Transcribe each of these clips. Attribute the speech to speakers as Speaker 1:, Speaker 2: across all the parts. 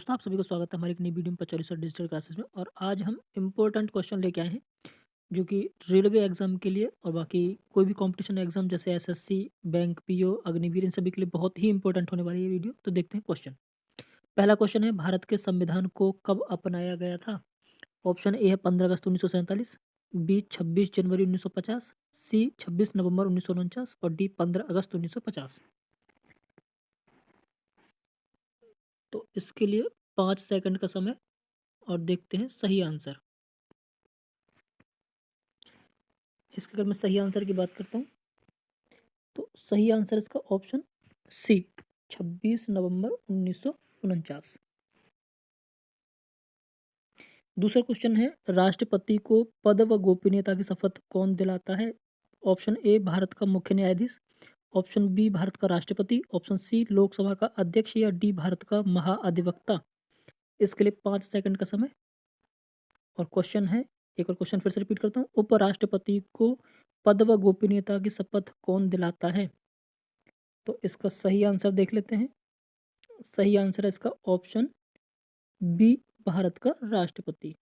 Speaker 1: दोस्तों, आप सभी का स्वागत है हमारी एक नई वीडियो में 45 डिजिटल क्लासेस में। और आज हम इम्पोर्टेंट क्वेश्चन लेके आए हैं जो कि रेलवे एग्जाम के लिए और बाकी कोई भी कंपटीशन एग्जाम जैसे एसएससी, बैंक, पीओ, अग्निवीर, इन सभी के लिए बहुत ही इंपॉर्टेंट होने वाली है वीडियो। तो देखते हैं क्वेश्चन। पहला क्वेश्चन है, भारत के संविधान को कब अपनाया गया था? ऑप्शन ए है 15 अगस्त 1947, बी 26 जनवरी 1950, सी 26 नवंबर 1949 और डी 15 अगस्त 1950। तो इसके लिए 5 सेकंड का समय और देखते हैं सही आंसर। इसके अगर मैं सही आंसर की बात करता हूँ तो सही आंसर इसका ऑप्शन सी 26 नवंबर 1949। दूसरा क्वेश्चन है, राष्ट्रपति को पद व गोपनीयता की शपथ कौन दिलाता है? ऑप्शन ए भारत का मुख्य न्यायाधीश, ऑप्शन बी भारत का राष्ट्रपति, ऑप्शन सी लोकसभा का अध्यक्ष या डी भारत का महाअधिवक्ता। इसके लिए 5 सेकंड का समय। और क्वेश्चन है, एक और क्वेश्चन फिर से रिपीट करता हूँ, उपराष्ट्रपति को पद व गोपनीयता की शपथ कौन दिलाता है? तो इसका सही आंसर देख लेते हैं। सही आंसर है इसका ऑप्शन बी भारत का राष्ट्रपति।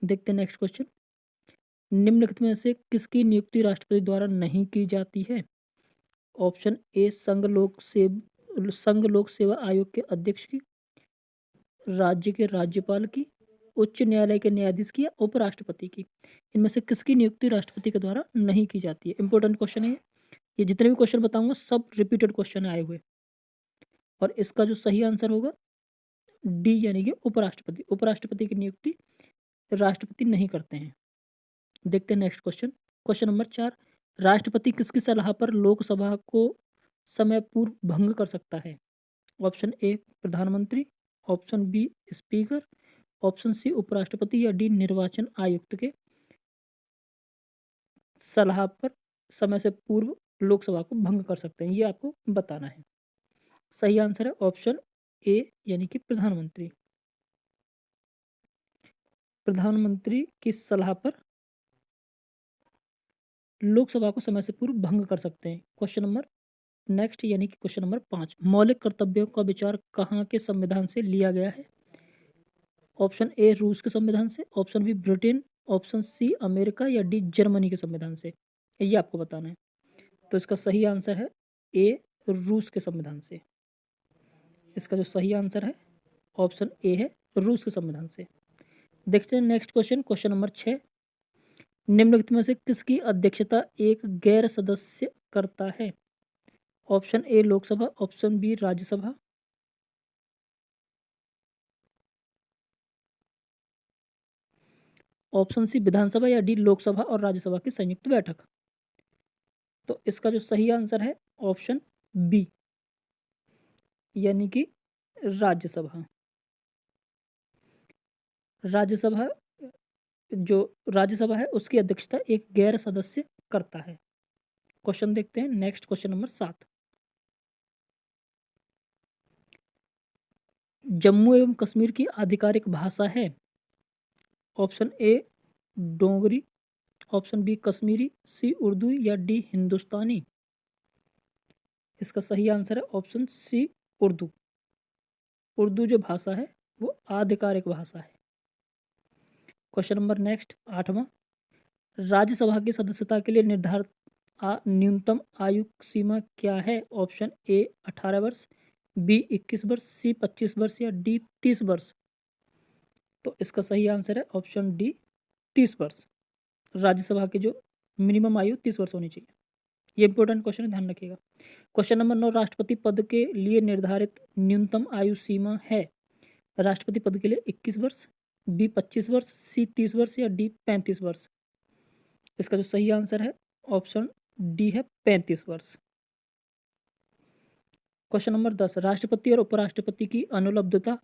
Speaker 1: देखते हैं नेक्स्ट क्वेश्चन। निम्नलिखित में से किसकी नियुक्ति राष्ट्रपति द्वारा नहीं की जाती है? ऑप्शन ए संघ लोक सेवा आयोग के अध्यक्ष की, राज्य के राज्यपाल की, उच्च न्यायालय के न्यायाधीश की या उपराष्ट्रपति की। इनमें से किसकी नियुक्ति राष्ट्रपति के द्वारा नहीं की जाती है? इंपॉर्टेंट क्वेश्चन है ये जितने भी क्वेश्चन बताऊंगा सब रिपीटेड क्वेश्चन आए हुए। और इसका जो सही आंसर होगा डी यानी कि उपराष्ट्रपति। उपराष्ट्रपति की नियुक्ति राष्ट्रपति नहीं करते हैं। देखते हैं नेक्स्ट क्वेश्चन। क्वेश्चन नंबर 4, राष्ट्रपति किसकी सलाह पर लोकसभा को समय पूर्व भंग कर सकता है? ऑप्शन ए प्रधानमंत्री, option B speaker, option C उपराष्ट्रपति या डी निर्वाचन आयुक्त के सलाह पर समय से पूर्व लोकसभा को भंग कर सकते हैं। ये आपको बताना है। सही आंसर है ऑप्शन ए यानी कि प्रधानमंत्री। प्रधानमंत्री की सलाह पर लोकसभा को समय से पूर्व भंग कर सकते हैं। क्वेश्चन नंबर नेक्स्ट यानी कि क्वेश्चन नंबर 5, मौलिक कर्तव्यों का विचार कहाँ के संविधान से लिया गया है? ऑप्शन ए रूस के संविधान से, option B Britain, option C America या डी जर्मनी के संविधान से। ये आपको बताना है। तो इसका सही आंसर है ए रूस के संविधान से। इसका जो सही आंसर है ऑप्शन ए है रूस के संविधान से। देखते हैं नेक्स्ट क्वेश्चन। क्वेश्चन नंबर 6, निम्नलिखित में से किसकी अध्यक्षता एक गैर सदस्य करता है? Option A Lok Sabha, option B Rajya Sabha, option C Vidhan Sabha या डी लोकसभा और राज्यसभा की संयुक्त बैठक। तो इसका जो सही आंसर है ऑप्शन बी यानी कि राज्यसभा। राज्यसभा जो राज्यसभा है उसकी अध्यक्षता एक गैर सदस्य करता है। क्वेश्चन देखते हैं नेक्स्ट। क्वेश्चन नंबर 7, जम्मू एवं कश्मीर की आधिकारिक भाषा है? Option A Dogri, option B Kashmiri, C Urdu या डी हिंदुस्तानी। इसका सही आंसर है ऑप्शन सी उर्दू। उर्दू जो भाषा है वो आधिकारिक भाषा है। क्वेश्चन नंबर नेक्स्ट 8वां, राज्यसभा की सदस्यता के लिए निर्धारित न्यूनतम आयु सीमा क्या है? ऑप्शन ए 18 वर्ष, बी 21 वर्ष, सी 25 वर्ष या डी 30 वर्ष। तो इसका सही आंसर है ऑप्शन डी 30 वर्ष। राज्यसभा की जो मिनिमम आयु 30 वर्ष होनी चाहिए। ये इंपॉर्टेंट क्वेश्चन है, ध्यान रखिएगा। क्वेश्चन नंबर 9, राष्ट्रपति पद के लिए निर्धारित न्यूनतम आयु सीमा है? राष्ट्रपति पद के लिए 21 वर्ष, बी 25 वर्ष, सी 30 वर्ष या डी 35 वर्ष। इसका जो सही आंसर है ऑप्शन डी है 35 वर्ष। क्वेश्चन नंबर 10, राष्ट्रपति और उपराष्ट्रपति की अनुपलब्धता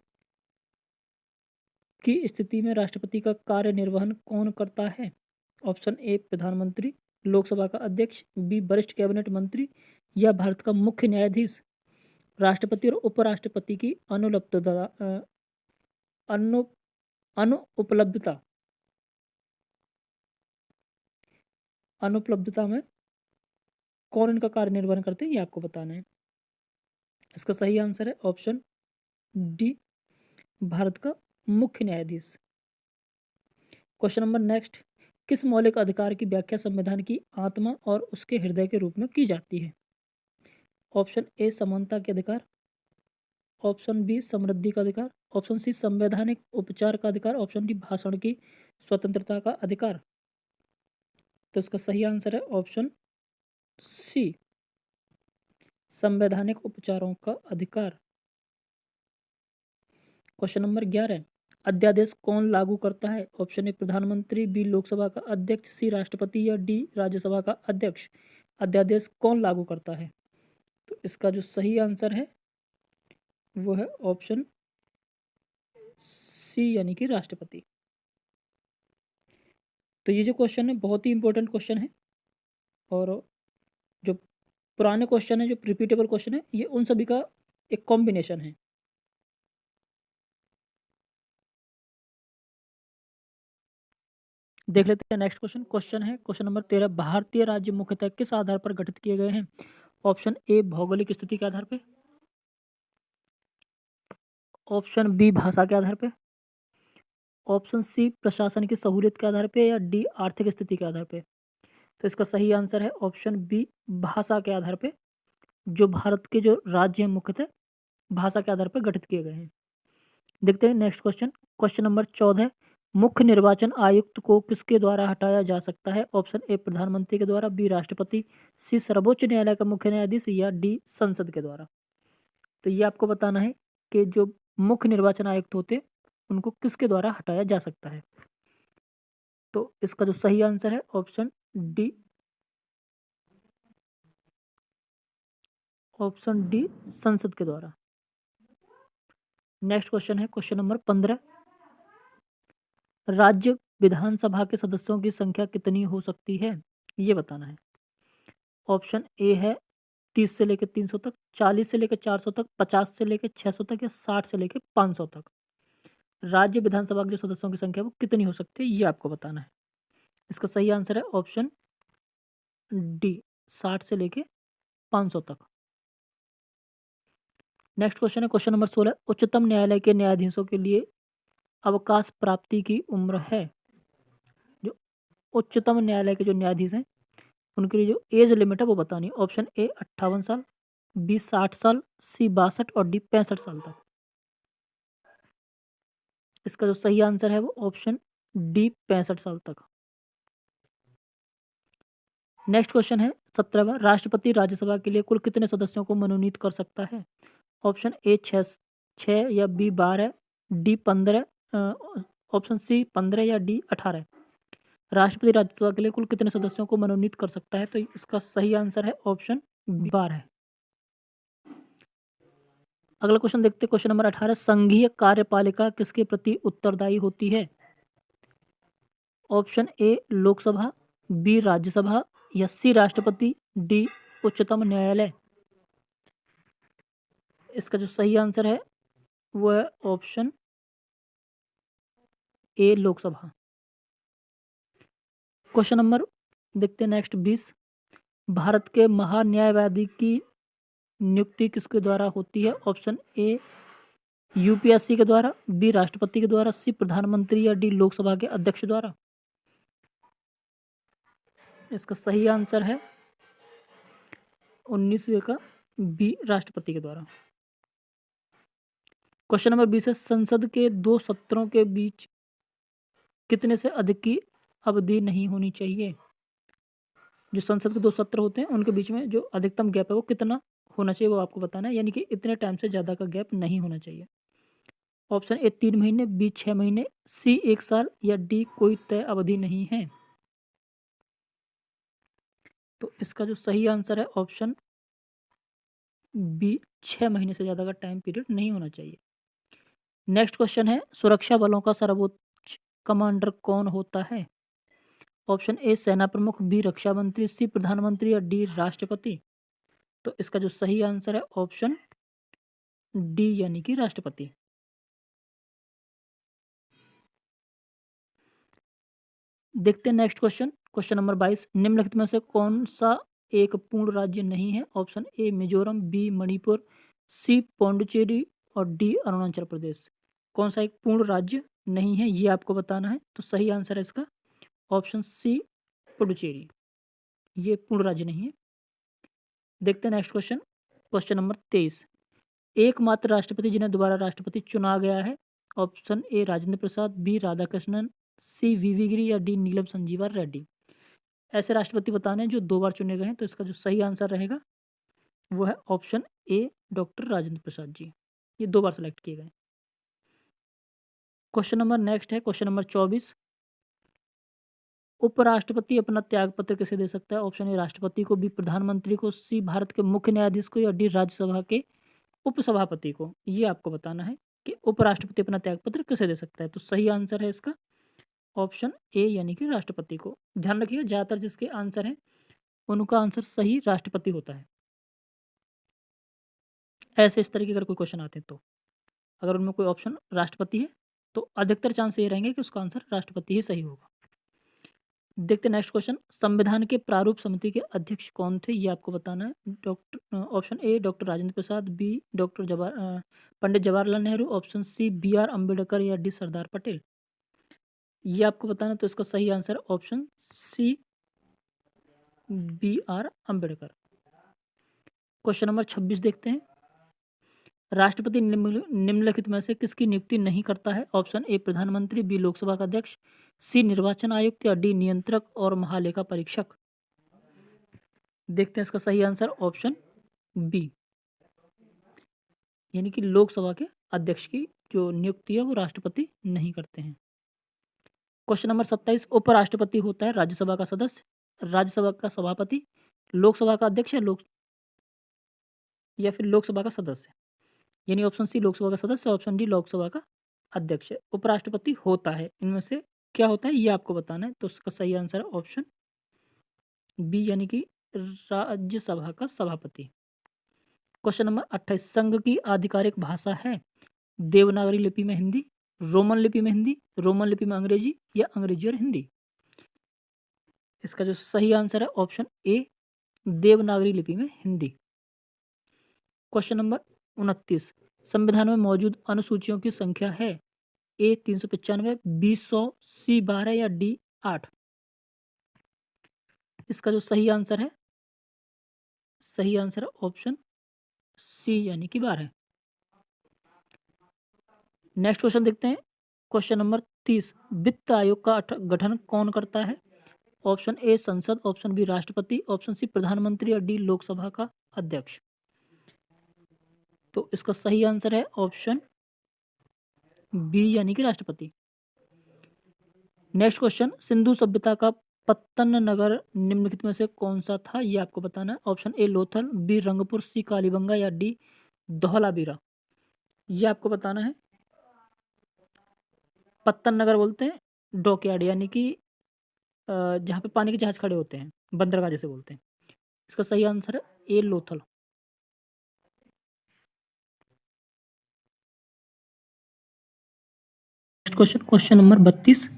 Speaker 1: की स्थिति में राष्ट्रपति का कार्य निर्वहन कौन करता है? ऑप्शन ए प्रधानमंत्री, लोकसभा का अध्यक्ष, बी वरिष्ठ कैबिनेट मंत्री या भारत का मुख्य न्यायाधीश। राष्ट्रपति और उपराष्ट्रपति की अनुपलब्धता अनुपलब्धता में कौन इनका कार्य निर्वहन करते हैं ये आपको बताना है। इसका सही आंसर है ऑप्शन डी भारत का मुख्य न्यायाधीश। क्वेश्चन नंबर नेक्स्ट, किस मौलिक अधिकार की व्याख्या संविधान की आत्मा और उसके हृदय के रूप में की जाती है? ऑप्शन ए समानता के अधिकार, ऑप्शन बी समृद्धि का अधिकार, ऑप्शन सी संवैधानिक उपचार का अधिकार, ऑप्शन डी भाषण की स्वतंत्रता का अधिकार। तो इसका सही आंसर है ऑप्शन सी संवैधानिक उपचारों का अधिकार। क्वेश्चन नंबर 11, अध्यादेश कौन लागू करता है? ऑप्शन ए प्रधानमंत्री, बी लोकसभा का अध्यक्ष, सी राष्ट्रपति या डी राज्यसभा का अध्यक्ष। अध्यादेश कौन लागू करता है? तो इसका जो सही आंसर है वो है ऑप्शन सी यानी कि राष्ट्रपति। तो ये जो क्वेश्चन है बहुत ही इंपॉर्टेंट क्वेश्चन है, और जो पुराने क्वेश्चन है, जो रिपीटेबल क्वेश्चन है, ये उन सभी का एक कॉम्बिनेशन है। देख लेते हैं नेक्स्ट क्वेश्चन। क्वेश्चन है क्वेश्चन नंबर 13, भारतीय राज्य मुख्यतः किस आधार पर गठित किए गए हैं? ऑप्शन ए भौगोलिक स्थिति के आधार पे, ऑप्शन बी भाषा के आधार पे, ऑप्शन सी प्रशासन की सहूलियत के आधार पे, या डी आर्थिक स्थिति के आधार पे। तो इसका सही आंसर है ऑप्शन बी भाषा के आधार पे। जो भारत के जो राज्य हैं मुख्यतः भाषा के आधार पर गठित किए गए हैं। देखते हैं नेक्स्ट क्वेश्चन। क्वेश्चन नंबर 14, मुख्य निर्वाचन आयुक्त को किसके द्वारा हटाया जा सकता है? ऑप्शन ए प्रधानमंत्री के द्वारा, बी राष्ट्रपति, सी सर्वोच्च न्यायालय का मुख्य न्यायाधीश, या डी संसद के द्वारा। तो ये आपको बताना है कि जो मुख्य निर्वाचन आयुक्त होते हैं उनको किसके द्वारा हटाया जा सकता है। तो इसका जो सही आंसर है ऑप्शन डी, ऑप्शन डी संसद के द्वारा। नेक्स्ट क्वेश्चन है क्वेश्चन नंबर 15, राज्य विधानसभा के सदस्यों की संख्या कितनी हो सकती है? ये बताना है। ऑप्शन ए है 30 से लेकर 300 तक, 40 से लेकर 400 तक, 50 से लेकर 600 तक, या 60 से लेकर 500 तक। राज्य विधानसभा के जो सदस्यों की संख्या वो कितनी हो सकती है ये आपको बताना है। इसका सही आंसर है ऑप्शन डी 60 से लेकर 500 तक। नेक्स्ट क्वेश्चन है क्वेश्चन नंबर 16, उच्चतम न्यायालय के न्यायाधीशों के लिए अवकाश प्राप्ति की उम्र है? जो उच्चतम न्यायालय के जो न्यायाधीश हैं उनके लिए जो एज लिमिट है वो बतानी है। ऑप्शन ए 58 साल, बी 60 साल, सी 62 और डी 65 साल तक। इसका जो सही आंसर है वो ऑप्शन डी 65 साल तक। नेक्स्ट क्वेश्चन है 17वां, राष्ट्रपति राज्यसभा के लिए कुल कितने सदस्यों को मनोनीत कर सकता है? ऑप्शन ए 6 या बी 12, डी 15, ऑप्शन सी 15 या डी 18। राष्ट्रपति राज्यसभा के लिए कुल कितने सदस्यों को मनोनीत कर सकता है? तो इसका सही आंसर है ऑप्शन 12। अगला क्वेश्चन देखते हैं क्वेश्चन नंबर 18, संघीय कार्यपालिका किसके प्रति उत्तरदायी होती है? Option A Lok Sabha, B Rajya Sabha, या सी राष्ट्रपति, डी उच्चतम न्यायालय। इसका जो सही आंसर है वो है option A Lok Sabha. Question number देखते हैं नेक्स्ट 20, भारत के महान्यायवादी की नियुक्ति किसके द्वारा होती है? ऑप्शन ए यूपीएससी के द्वारा, बी राष्ट्रपति के द्वारा, सी प्रधानमंत्री, या डी लोकसभा के अध्यक्ष द्वारा। इसका सही आंसर है 19वें का बी राष्ट्रपति के द्वारा। क्वेश्चन नंबर 20 है, संसद के 2 सत्रों के बीच कितने से अधिक की अवधि नहीं होनी चाहिए? जो संसद के 2 सत्र होते हैं उनके बीच में जो अधिकतम गैप है वो कितना होना चाहिए वो आपको बताना है, यानी कि इतने टाइम से ज़्यादा का गैप नहीं होना चाहिए। ऑप्शन ए 3 महीने, बी 6 महीने, सी 1 साल, या डी कोई तय अवधि नहीं है। तो इसका जो सही आंसर है ऑप्शन बी 6 महीने से ज़्यादा का टाइम पीरियड नहीं होना चाहिए। नेक्स्ट क्वेश्चन है, सुरक्षा बलों का सर्वोच्च कमांडर कौन होता है? ऑप्शन ए सेना प्रमुख, बी रक्षा मंत्री, सी प्रधानमंत्री, या डी राष्ट्रपति। तो इसका जो सही आंसर है ऑप्शन डी यानी कि राष्ट्रपति। देखते हैं नेक्स्ट क्वेश्चन, क्वेश्चन नंबर 22, निम्नलिखित में से कौन सा एक पूर्ण राज्य नहीं है? Option A Mizoram, B Manipur, C Puducherry, और डी अरुणाचल प्रदेश। कौन सा एक पूर्ण राज्य नहीं है ये आपको बताना है। तो सही आंसर है इसका ऑप्शन सी पुडुचेरी, ये पूर्ण राज्य नहीं है। देखते हैं नेक्स्ट क्वेश्चन, क्वेश्चन नंबर 23। एकमात्र राष्ट्रपति जिन्हें दोबारा राष्ट्रपति चुना गया है। Option A Rajendra Prasad, B Radhakrishnan, C VV Giri या डी नीलम संजीवा रेड्डी। ऐसे राष्ट्रपति बताने जो 2 बार चुने गए हैं। तो इसका जो सही आंसर रहेगा वो है option A doctor Rajendra Prasad ji, ये 2 बार सेलेक्ट किए गए। क्वेश्चन नंबर नेक्स्ट है क्वेश्चन नंबर 24। उपराष्ट्रपति अपना त्याग पत्र किसे दे सकता है। ऑप्शन ए राष्ट्रपति को, बी प्रधानमंत्री को, सी भारत के मुख्य न्यायाधीश को या डी राज्यसभा के उपसभापति को। ये आपको बताना है कि उपराष्ट्रपति अपना त्याग पत्र किसे दे सकता है। तो सही आंसर है इसका ऑप्शन ए यानी कि राष्ट्रपति को। ध्यान रखिएगा ज़्यादातर जिसके आंसर हैं उनका आंसर सही राष्ट्रपति होता है। ऐसे इस तरीके अगर कोई क्वेश्चन आते हैं तो अगर उनमें कोई ऑप्शन राष्ट्रपति है तो अधिकतर चांस ये रहेंगे कि उसका आंसर राष्ट्रपति ही सही होगा। देखते हैं नेक्स्ट क्वेश्चन, संविधान के प्रारूप समिति के अध्यक्ष कौन थे ये आपको बताना है। Option A doctor Rajendra Prasad, B Pandit Jawaharlal Nehru, option C B R Ambedkar या डी सरदार पटेल। ये आपको बताना है। तो इसका सही answer option C B R Ambedkar. Question number 26 देखते हैं, राष्ट्रपति निम्नलिखित में से किसकी नियुक्ति नहीं करता है। ऑप्शन ए प्रधानमंत्री, बी लोकसभा का अध्यक्ष, सी निर्वाचन आयुक्त या डी नियंत्रक और महालेखा परीक्षक। देखते हैं इसका सही आंसर ऑप्शन बी यानी कि लोकसभा के अध्यक्ष की जो नियुक्ति है वो राष्ट्रपति नहीं करते हैं। क्वेश्चन नंबर 27, उपराष्ट्रपति होता है राज्यसभा का सदस्य, राज्यसभा का सभापति, लोकसभा का अध्यक्ष या फिर लोकसभा का सदस्य। यानी ऑप्शन सी लोकसभा का सदस्य, ऑप्शन डी लोकसभा का अध्यक्ष। उपराष्ट्रपति होता है, इनमें से क्या होता है ये आपको बताना है। तो उसका सही आंसर है ऑप्शन बी यानी कि राज्यसभा का सभापति। क्वेश्चन नंबर 28, संघ की आधिकारिक भाषा है देवनागरी लिपि में हिंदी, रोमन लिपि में हिंदी, रोमन लिपि में अंग्रेजी या अंग्रेजी और हिंदी। इसका जो सही आंसर है ऑप्शन ए देवनागरी लिपि में हिंदी। क्वेश्चन नंबर 29, संविधान में मौजूद अनुसूचियों की संख्या है ए 395, बी 100, सी 12 या डी 8। इसका जो सही आंसर है ऑप्शन सी यानी कि 12। नेक्स्ट क्वेश्चन देखते हैं, क्वेश्चन नंबर 30, वित्त आयोग का गठन कौन करता है। ऑप्शन ए संसद, ऑप्शन बी राष्ट्रपति, ऑप्शन सी प्रधानमंत्री या डी लोकसभा का अध्यक्ष। तो इसका सही आंसर है ऑप्शन बी यानी कि राष्ट्रपति। नेक्स्ट क्वेश्चन, सिंधु सभ्यता का पत्तन नगर निम्नलिखित में से कौन सा था ये आपको बताना है। Option A Lothal, B Rangpur, C Kalibanga या डी धौलावीरा। ये आपको बताना है। पत्तन नगर बोलते हैं डॉकयार्ड यानी कि जहाँ पे पानी के जहाज खड़े होते हैं, बंदरगाह जैसे बोलते हैं। इसका सही आंसर है ए लोथल। क्वेश्चन नंबर 32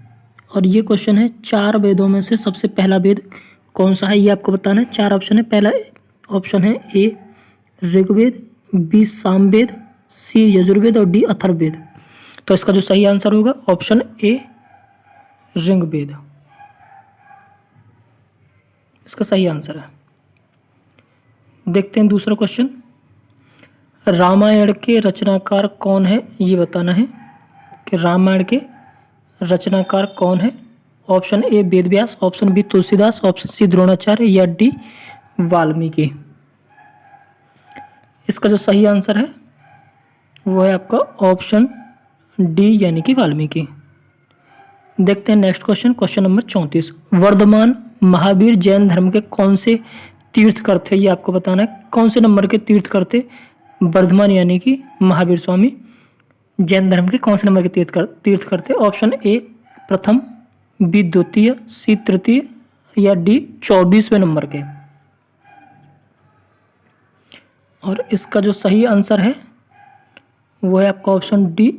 Speaker 1: और ये क्वेश्चन है 4 वेदों में से सबसे पहला वेद कौन सा है ये आपको बताना है। 4 ऑप्शन है। पहला ऑप्शन है ए ऋग्वेद, बी सामवेद, सी यजुर्वेद और डी अथर्ववेद। तो इसका जो सही आंसर होगा ऑप्शन ए ऋग्वेद, इसका सही आंसर है। देखते हैं दूसरा क्वेश्चन, रामायण के रचनाकार कौन है ये बताना है कि रामायण के रचनाकार कौन है। Option A Ved Vyas, option B Tulsidas, option C Dronacharya या डी वाल्मीकि। इसका जो सही आंसर है वो है आपका ऑप्शन डी यानी कि वाल्मीकि। देखते हैं next question, question number 34, Vardhaman Mahavir Jain धर्म के कौन से तीर्थकर थे ये आपको बताना है। कौन से नंबर के तीर्थकर थे वर्धमान यानी कि महावीर स्वामी जैन धर्म के कौन से नंबर के तीर्थकर थे। ऑप्शन ए प्रथम, बी द्वितीय, सी तृतीय या डी 24वें नंबर के। और इसका जो सही आंसर है वो है आपका ऑप्शन डी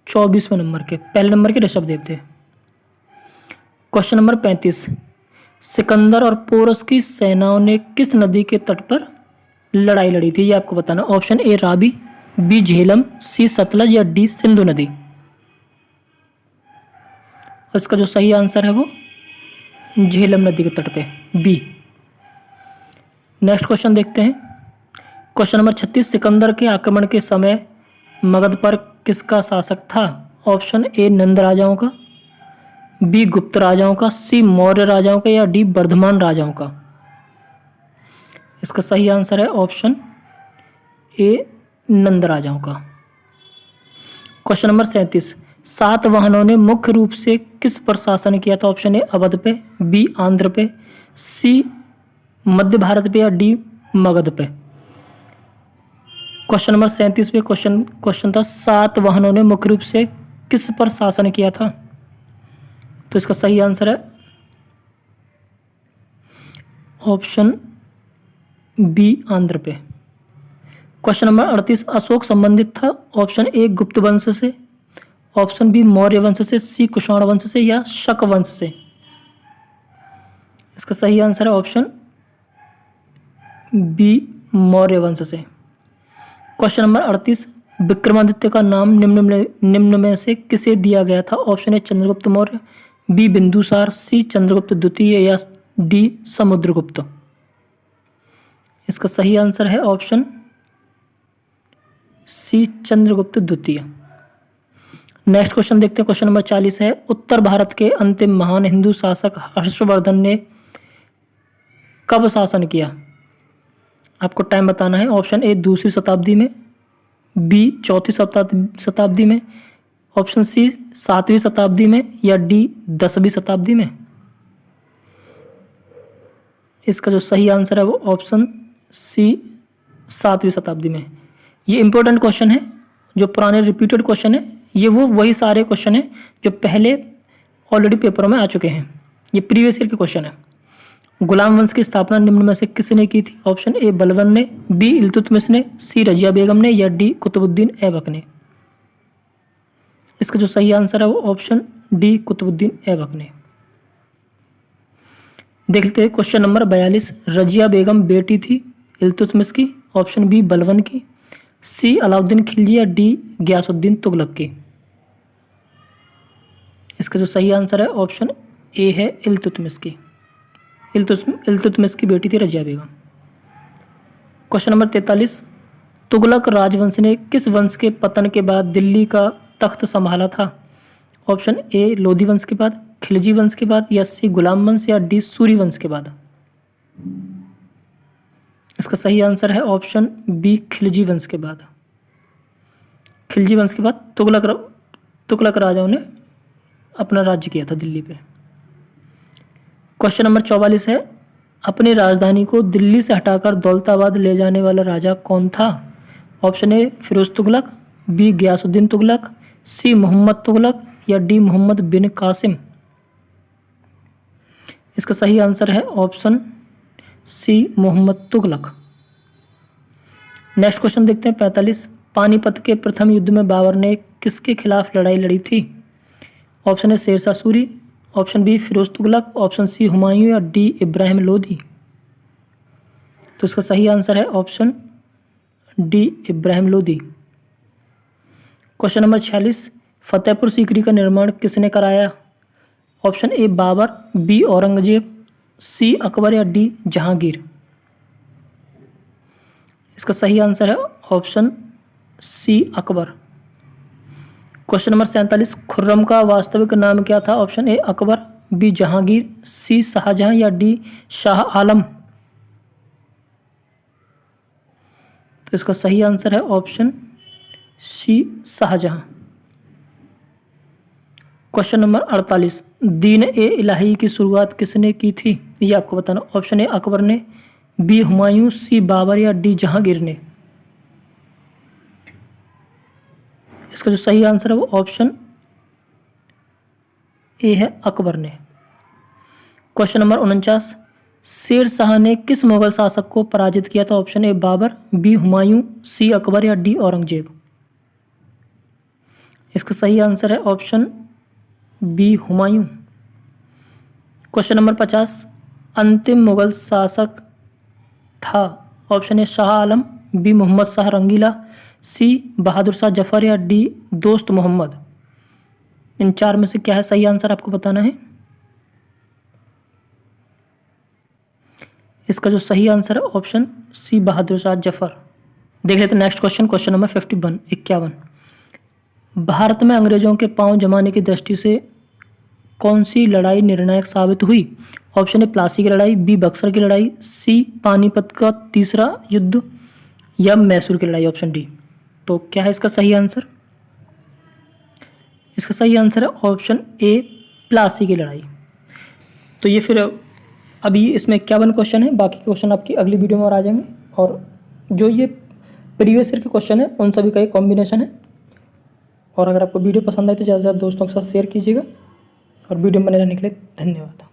Speaker 1: 24वें नंबर के। पहले नंबर के ऋषभदेव थे। क्वेश्चन नंबर 35, सिकंदर और पोरस की सेनाओं ने किस नदी के तट पर लड़ाई लड़ी थी ये आपको बताना। Option A Ravi, B Jhelum, C Sutlej या डी सिंधु नदी। इसका जो सही आंसर है वो झेलम नदी के तट पे, बी। नेक्स्ट क्वेश्चन देखते हैं। क्वेश्चन नंबर 36, सिकंदर के आक्रमण के समय मगध पर किसका शासक था? ऑप्शन ए नंद राजाओं का, बी गुप्त राजाओं का, सी मौर्य राजाओं का या डी वर्धमान राजाओं का। इसका सही आंसर है ऑप्शन ए नंद राजाओं का। क्वेश्चन नंबर 37, सातवाहनों ने मुख्य रूप से किस पर शासन किया था? ऑप्शन ए अवध पे, बी आंध्र पे, सी मध्य भारत पे या डी मगध पे। क्वेश्चन नंबर 37 पे क्वेश्चन था सातवाहनों ने मुख्य रूप से किस पर शासन किया था? तो इसका सही आंसर है ऑप्शन बी आंध्र पे। क्वेश्चन नंबर 38, अशोक संबंधित था ऑप्शन ए गुप्त वंश से, ऑप्शन बी मौर्य वंश से, सी कुषाण वंश से या शक वंश से। इसका सही आंसर है ऑप्शन बी मौर्य वंश से। क्वेश्चन नंबर 38, विक्रमादित्य का नाम निम्न में से किसे दिया गया था? Option A Chandragupta Maurya, B Bindusar, C Chandragupta द्वितीय या डी समुद्रगुप्त। इसका सही आंसर है ऑप्शन सी चंद्रगुप्त द्वितीय। नेक्स्ट क्वेश्चन देखते हैं। क्वेश्चन नंबर 40 है, उत्तर भारत के अंतिम महान हिंदू शासक हर्षवर्धन ने कब शासन किया? आपको टाइम बताना है। ऑप्शन ए दूसरी शताब्दी में, बी चौथी शताब्दी में, ऑप्शन सी 7वीं शताब्दी में या डी 10वीं शताब्दी में। इसका जो सही आंसर है वो ऑप्शन सी 7वीं शताब्दी में। ये इंपॉर्टेंट क्वेश्चन है, जो पुराने रिपीटेड क्वेश्चन है, ये वही सारे क्वेश्चन है जो पहले ऑलरेडी पेपरों में आ चुके हैं। ये प्रीवियस ईयर के क्वेश्चन है। गुलाम वंश की स्थापना निम्न में से किसने की थी? ऑप्शन ए बलबन ने, बी इल्तुतमिश ने, सी रजिया बेगम ने या डी कुतुबुद्दीन ऐबक ने। इसका जो सही आंसर है वो ऑप्शन डी कुतुबुद्दीन ऐबक ने। देखते हैं क्वेश्चन नंबर 42, रजिया बेगम बेटी थी इल्तुतमिश की, ऑप्शन बी बलबन की, सी अलाउद्दीन खिलजी या डी गयासुद्दीन तुगलक की। इसका जो सही आंसर है ऑप्शन ए है इल्तुतमिश की। इल्तुतमिश की बेटी थी रजिया बेगम। क्वेश्चन नंबर 43, तुगलक राजवंश ने किस वंश के पतन के बाद दिल्ली का तख्त संभाला था? ऑप्शन ए लोधी वंश के बाद, खिलजी वंश के बाद या सी गुलाम वंश या डी सूरी वंश के बाद। इसका सही आंसर है ऑप्शन बी खिलजी वंश के बाद। खिलजी वंश के बाद तुगलक राजाओं ने अपना राज्य किया था दिल्ली पे। क्वेश्चन नंबर 44 है, अपनी राजधानी को दिल्ली से हटाकर दौलताबाद ले जाने वाला राजा कौन था? Option A Firoz Tughlaq, B Ghiyasuddin Tughlaq, C Mohammad Tughlaq या डी मोहम्मद बिन कासिम। इसका सही आंसर है option C Mohammad Tughlaq. Next question देखते हैं 45, पानीपत के प्रथम युद्ध में बाबर ने किसके खिलाफ लड़ाई लड़ी थी? Option A Sher Shah Suri, option B Firoz Tughlaq, option C Humayun या डी इब्राहिम लोधी। तो इसका सही आंसर है option D Ibrahim Lodhi. Question number 46, Fatehpur Sikri का निर्माण किसने कराया? Option A Babur, B Aurangzeb, C Akbar या डी जहांगीर। इसका सही आंसर है option C Akbar. Question number 47, Khurram का वास्तविक नाम क्या था? Option A Akbar, B Jahangir, C Shahjahan या डी शाह आलम। तो इसका सही आंसर है option C Shah Jahan. Question number 48, Din ए इलाही की शुरुआत किसने की थी? ये आपको बताना। ऑप्शन ए अकबर ने, बी हुमायूं, सी बाबर या डी जहांगीर ने। इसका जो सही आंसर है वो ऑप्शन ए है अकबर ने। क्वेश्चन नंबर 49, शेर शाह ने किस मुगल शासक को पराजित किया था? Option A Babur, B Humayun, C Akbar या डी औरंगजेब। इसका सही आंसर है option B Humayun. Question number 50, अंतिम मुगल शासक था? Option A Shah Alam, B Mohammad Shah Rangeela, C Bahadur Shah Zafar या डी दोस्त मोहम्मद। इन चार में से क्या है सही आंसर आपको बताना है। इसका जो सही आंसर है ऑप्शन सी बहादुर शाह जफर। देख लेते next question, question number 51। Bharat में अंग्रेजों के पांव जमाने की दृष्टि से कौन सी लड़ाई निर्णायक साबित हुई? ऑप्शन ए प्लासी की लड़ाई, बी बक्सर की लड़ाई, सी पानीपत का तीसरा युद्ध या मैसूर की लड़ाई, ऑप्शन डी। तो क्या है इसका सही आंसर? इसका सही आंसर है ऑप्शन ए प्लासी की लड़ाई। तो ये फिर अभी इसमें 51 क्वेश्चन है, बाकी क्वेश्चन आपकी अगली वीडियो में और आ जाएंगे। और जो ये प्रीवियस ईयर के क्वेश्चन है उन सभी का एक कॉम्बिनेशन है। और अगर आपको वीडियो पसंद आए तो ज़्यादा से ज़्यादा दोस्तों के साथ शेयर कीजिएगा। और वीडियो में बने रहने के लिए धन्यवाद।